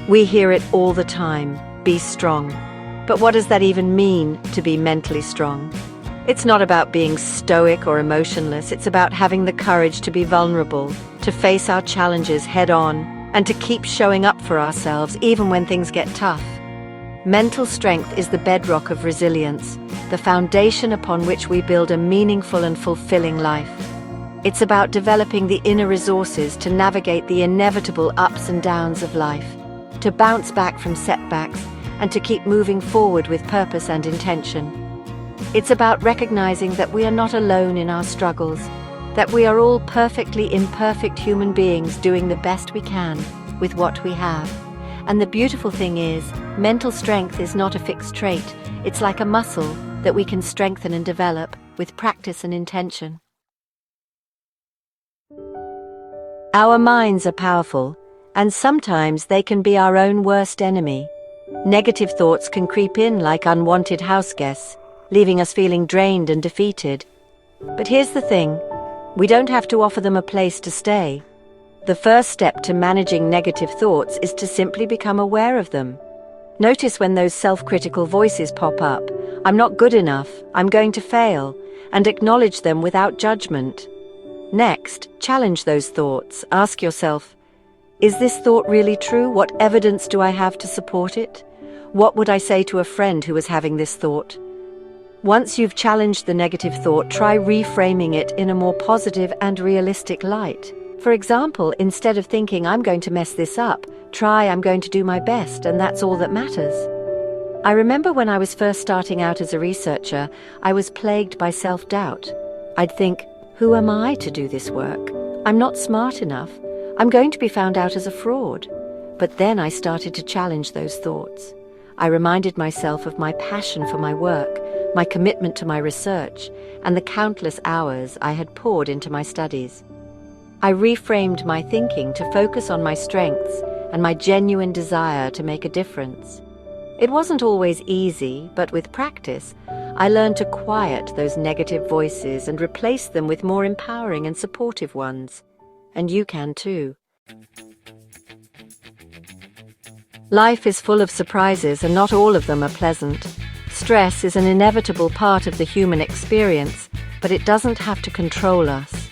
We hear it all the time, be strong. But what does that even mean, to be mentally strong? It's not about being stoic or emotionless, it's about having the courage to be vulnerable, to face our challenges head on, and to keep showing up for ourselves even when things get tough. Mental strength is the bedrock of resilience, the foundation upon which we build a meaningful and fulfilling life. It's about developing the inner resources to navigate the inevitable ups and downs of life, to bounce back from setbacks, and to keep moving forward with purpose and intention. It's about recognizing that we are not alone in our struggles, that we are all perfectly imperfect human beings doing the best we can with what we have. And the beautiful thing is, mental strength is not a fixed trait. It's like a muscle that we can strengthen and develop with practice and intention. Our minds are powerful, and sometimes they can be our own worst enemy. Negative thoughts can creep in like unwanted house guests, leaving us feeling drained and defeated. But here's the thing, we don't have to offer them a place to stay. The first step to managing negative thoughts is to simply become aware of them. Notice when those self-critical voices pop up. I'm not good enough, I'm going to fail, and acknowledge them without judgment. Next, challenge those thoughts. Ask yourself, is this thought really true? What evidence do I have to support it? What would I say to a friend who was having this thought? Once you've challenged the negative thought, try reframing it in a more positive and realistic light. For example, instead of thinking, I'm going to mess this up, try, I'm going to do my best, and that's all that matters. I remember when I was first starting out as a researcher, I was plagued by self-doubt. I'd think, who am I to do this work? I'm not smart enough. I'm going to be found out as a fraud. But then I started to challenge those thoughts. I reminded myself of my passion for my work, my commitment to my research, and the countless hours I had poured into my studies. I reframed my thinking to focus on my strengths and my genuine desire to make a difference. It wasn't always easy, but with practice, I learned to quiet those negative voices and replace them with more empowering and supportive ones. And you can too. Life is full of surprises, and not all of them are pleasant. Stress is an inevitable part of the human experience, but it doesn't have to control us.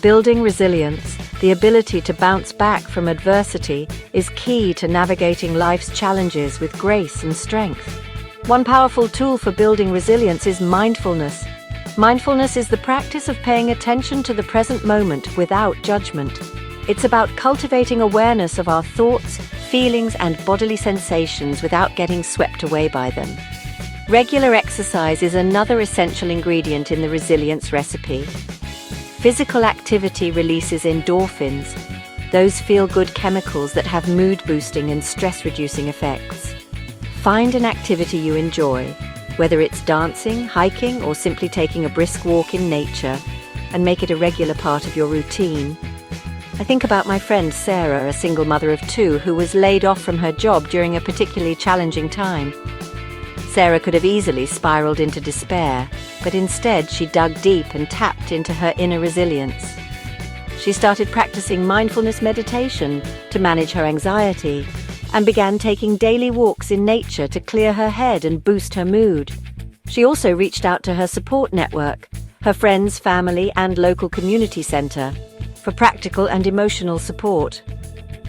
Building resilience, the ability to bounce back from adversity, is key to navigating life's challenges with grace and strength. One powerful tool for building resilience is mindfulness. Mindfulness is the practice of paying attention to the present moment without judgment. It's about cultivating awareness of our thoughts, feelings, and bodily sensations without getting swept away by them. Regular exercise is another essential ingredient in the resilience recipe. Physical activity releases endorphins, those feel-good chemicals that have mood-boosting and stress-reducing effects. Find an activity you enjoy, whether it's dancing, hiking, or simply taking a brisk walk in nature, and make it a regular part of your routine. I think about my friend Sarah, a single mother of two, who was laid off from her job during a particularly challenging time. Sarah could have easily spiraled into despair, but instead she dug deep and tapped into her inner resilience. She started practicing mindfulness meditation to manage her anxiety, and began taking daily walks in nature to clear her head and boost her mood. She also reached out to her support network, her friends, family, and local community centre, for practical and emotional support.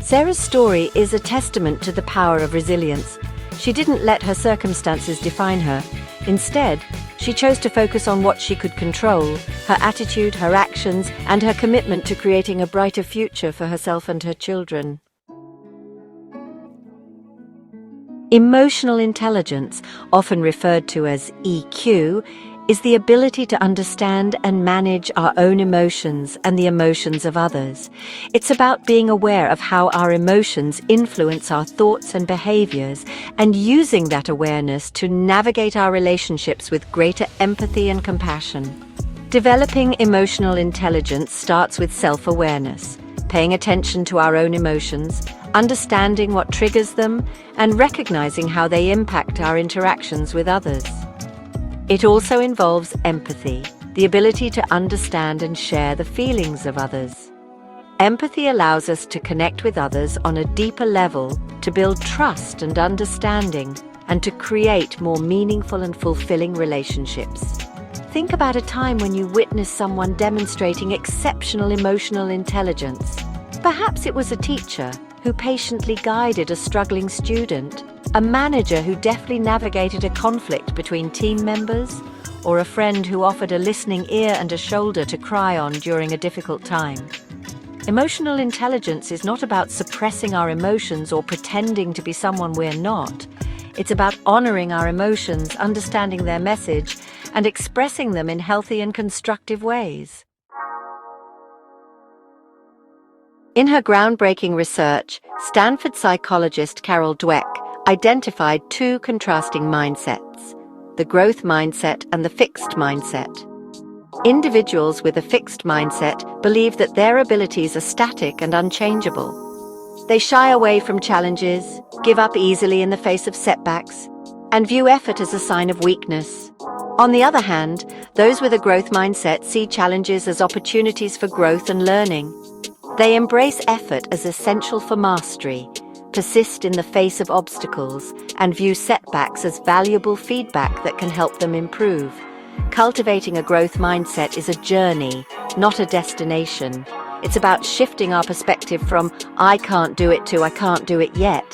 Sarah's story is a testament to the power of resilience. She didn't let her circumstances define her. Instead, she chose to focus on what she could control, her attitude, her actions, and her commitment to creating a brighter future for herself and her children. Emotional intelligence, often referred to as EQ, is the ability to understand and manage our own emotions and the emotions of others. It's about being aware of how our emotions influence our thoughts and behaviors, and using that awareness to navigate our relationships with greater empathy and compassion. Developing emotional intelligence starts with self-awareness, paying attention to our own emotions, understanding what triggers them, and recognizing how they impact our interactions with others. It also involves empathy, the ability to understand and share the feelings of others. Empathy allows us to connect with others on a deeper level, to build trust and understanding, and to create more meaningful and fulfilling relationships. Think about a time when you witnessed someone demonstrating exceptional emotional intelligence. Perhaps it was a teacher who patiently guided a struggling student, a manager who deftly navigated a conflict between team members, or a friend who offered a listening ear and a shoulder to cry on during a difficult time. Emotional intelligence is not about suppressing our emotions or pretending to be someone we're not. It's about honoring our emotions, understanding their message, and expressing them in healthy and constructive ways. In her groundbreaking research, Stanford psychologist Carol Dweck identified two contrasting mindsets: the growth mindset and the fixed mindset. Individuals with a fixed mindset believe that their abilities are static and unchangeable. They shy away from challenges, give up easily in the face of setbacks, and view effort as a sign of weakness. On the other hand, those with a growth mindset see challenges as opportunities for growth and learning. They embrace effort as essential for mastery, persist in the face of obstacles, and view setbacks as valuable feedback that can help them improve. Cultivating a growth mindset is a journey, not a destination. It's about shifting our perspective from "I can't do it" to "I can't do it yet."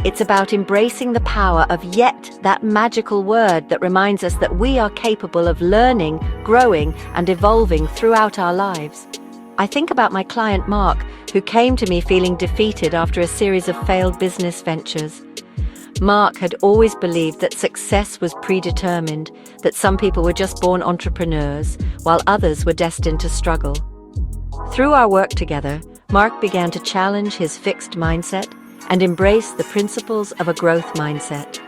It's about embracing the power of "yet," that magical word that reminds us that we are capable of learning, growing, and evolving throughout our lives. I think about my client Mark, who came to me feeling defeated after a series of failed business ventures. Mark had always believed that success was predetermined, that some people were just born entrepreneurs, while others were destined to struggle. Through our work together, Mark began to challenge his fixed mindset and embrace the principles of a growth mindset.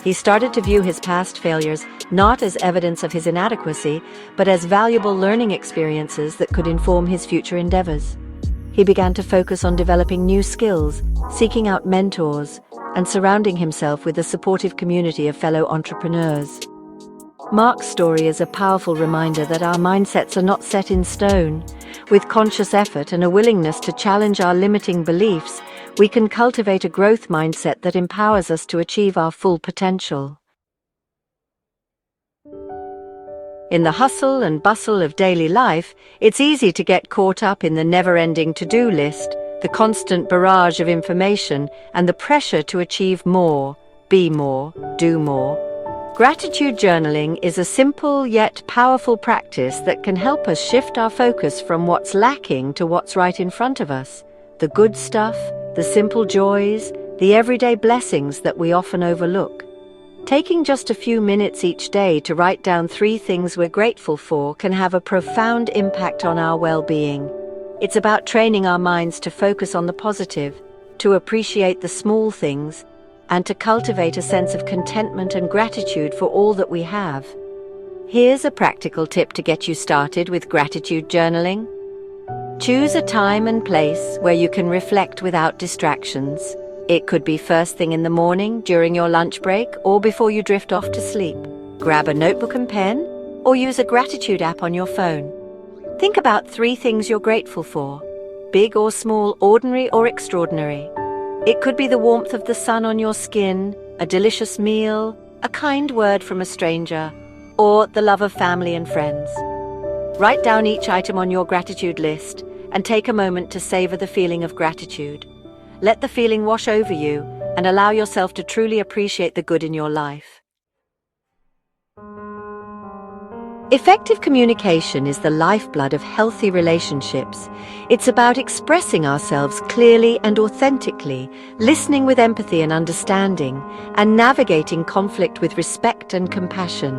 He started to view his past failures not as evidence of his inadequacy, but as valuable learning experiences that could inform his future endeavors. He began to focus on developing new skills, seeking out mentors, and surrounding himself with a supportive community of fellow entrepreneurs. Mark's story is a powerful reminder that our mindsets are not set in stone. With conscious effort and a willingness to challenge our limiting beliefs, we can cultivate a growth mindset that empowers us to achieve our full potential. In the hustle and bustle of daily life, it's easy to get caught up in the never-ending to-do list, the constant barrage of information, and the pressure to achieve more, be more, do more. Gratitude journaling is a simple yet powerful practice that can help us shift our focus from what's lacking to what's right in front of us, the good stuff, the simple joys, the everyday blessings that we often overlook. Taking just a few minutes each day to write down 3 things we're grateful for can have a profound impact on our well-being. It's about training our minds to focus on the positive, to appreciate the small things, and to cultivate a sense of contentment and gratitude for all that we have. Here's a practical tip to get you started with gratitude journaling. Choose a time and place where you can reflect without distractions. It could be first thing in the morning, during your lunch break, or before you drift off to sleep. Grab a notebook and pen, or use a gratitude app on your phone. Think about 3 things you're grateful for, big or small, ordinary or extraordinary. It could be the warmth of the sun on your skin, a delicious meal, a kind word from a stranger, or the love of family and friends. Write down each item on your gratitude list and take a moment to savor the feeling of gratitude. Let the feeling wash over you and allow yourself to truly appreciate the good in your life. Effective communication is the lifeblood of healthy relationships. It's about expressing ourselves clearly and authentically, listening with empathy and understanding, and navigating conflict with respect and compassion.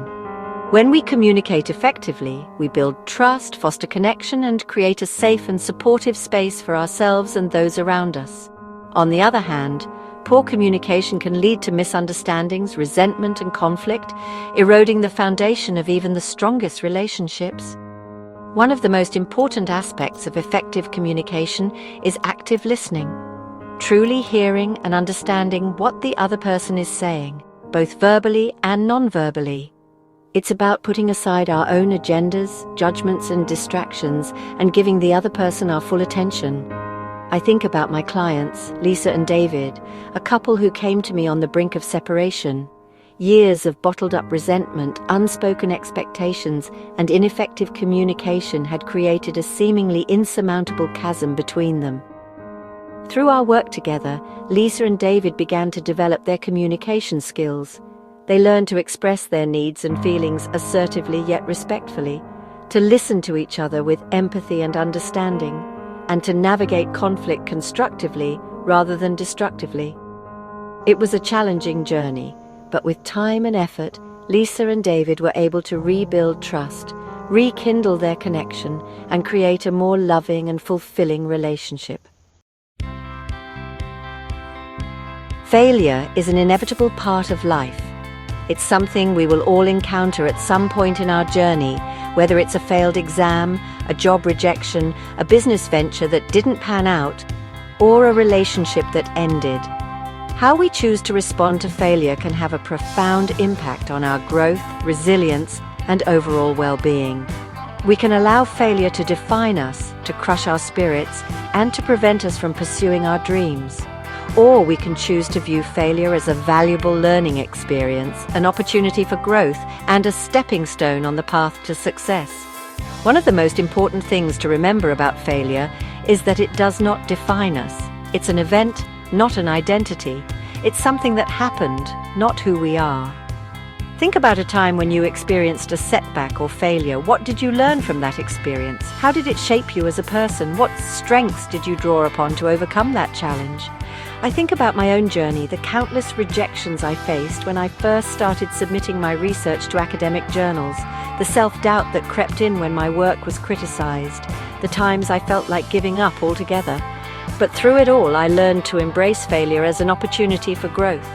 When we communicate effectively, we build trust, foster connection, and create a safe and supportive space for ourselves and those around us. On the other hand, poor communication can lead to misunderstandings, resentment, and conflict, eroding the foundation of even the strongest relationships. One of the most important aspects of effective communication is active listening, truly hearing and understanding what the other person is saying, both verbally and non-verbally. It's about putting aside our own agendas, judgments, and distractions and giving the other person our full attention. I think about my clients, Lisa and David, a couple who came to me on the brink of separation. Years of bottled-up resentment, unspoken expectations, and ineffective communication had created a seemingly insurmountable chasm between them. Through our work together, Lisa and David began to develop their communication skills. They learned to express their needs and feelings assertively yet respectfully, to listen to each other with empathy and understanding, and to navigate conflict constructively rather than destructively. It was a challenging journey, but with time and effort, Lisa and David were able to rebuild trust, rekindle their connection, and create a more loving and fulfilling relationship. Failure is an inevitable part of life. It's something we will all encounter at some point in our journey, whether it's a failed exam, a job rejection, a business venture that didn't pan out, or a relationship that ended. How we choose to respond to failure can have a profound impact on our growth, resilience, and overall well-being. We can allow failure to define us, to crush our spirits, and to prevent us from pursuing our dreams. Or we can choose to view failure as a valuable learning experience, an opportunity for growth, and a stepping stone on the path to success. One of the most important things to remember about failure is that it does not define us. It's an event, not an identity. It's something that happened, not who we are. Think about a time when you experienced a setback or failure. What did you learn from that experience? How did it shape you as a person? What strengths did you draw upon to overcome that challenge? I think about my own journey, the countless rejections I faced when I first started submitting my research to academic journals, the self-doubt that crept in when my work was criticized, the times I felt like giving up altogether. But through it all, I learned to embrace failure as an opportunity for growth.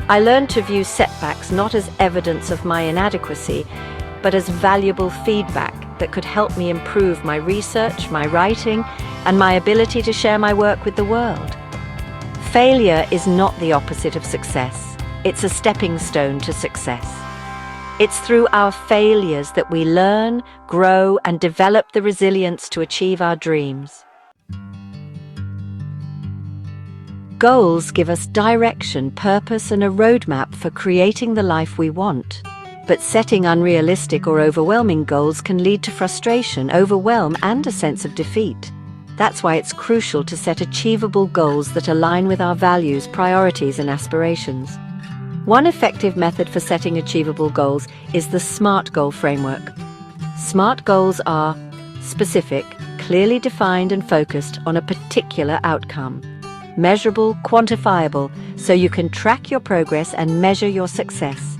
I learned to view setbacks not as evidence of my inadequacy, but as valuable feedback that could help me improve my research, my writing, and my ability to share my work with the world. Failure is not the opposite of success. It's a stepping stone to success. It's through our failures that we learn, grow, and develop the resilience to achieve our dreams. Goals give us direction, purpose, and a roadmap for creating the life we want. But setting unrealistic or overwhelming goals can lead to frustration, overwhelm, and a sense of defeat. That's why it's crucial to set achievable goals that align with our values, priorities, and aspirations. One effective method for setting achievable goals is the SMART goal framework. SMART goals are specific, clearly defined and focused on a particular outcome. Measurable, quantifiable, so you can track your progress and measure your success.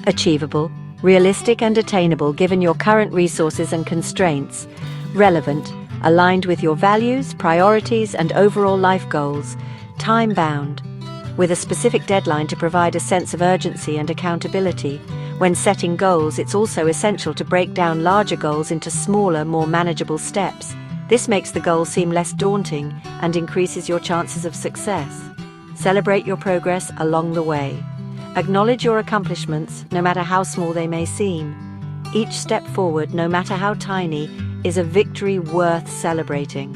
Achievable, realistic and attainable given your current resources and constraints. Relevant, aligned with your values, priorities, and overall life goals. Time-bound, with a specific deadline to provide a sense of urgency and accountability. When setting goals, it's also essential to break down larger goals into smaller, more manageable steps. This makes the goal seem less daunting and increases your chances of success. Celebrate your progress along the way. Acknowledge your accomplishments, no matter how small they may seem. Each step forward, no matter how tiny, is a victory worth celebrating.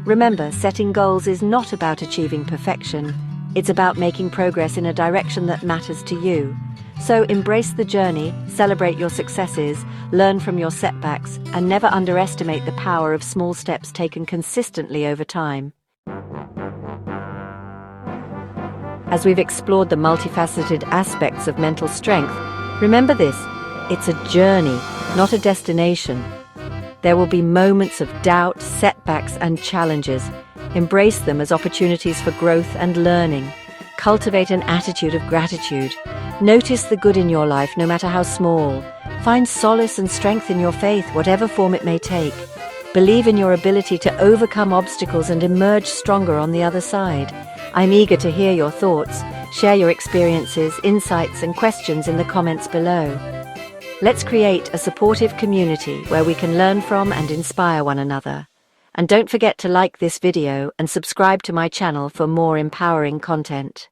Remember, setting goals is not about achieving perfection. It's about making progress in a direction that matters to you. So embrace the journey, celebrate your successes, learn from your setbacks, and never underestimate the power of small steps taken consistently over time. As we've explored the multifaceted aspects of mental strength, remember this: it's a journey, not a destination. There will be moments of doubt, setbacks, and challenges. Embrace them as opportunities for growth and learning. Cultivate an attitude of gratitude. Notice the good in your life, no matter how small. Find solace and strength in your faith, whatever form it may take. Believe in your ability to overcome obstacles and emerge stronger on the other side. I'm eager to hear your thoughts. Share your experiences, insights, and questions in the comments below. Let's create a supportive community where we can learn from and inspire one another. And don't forget to like this video and subscribe to my channel for more empowering content.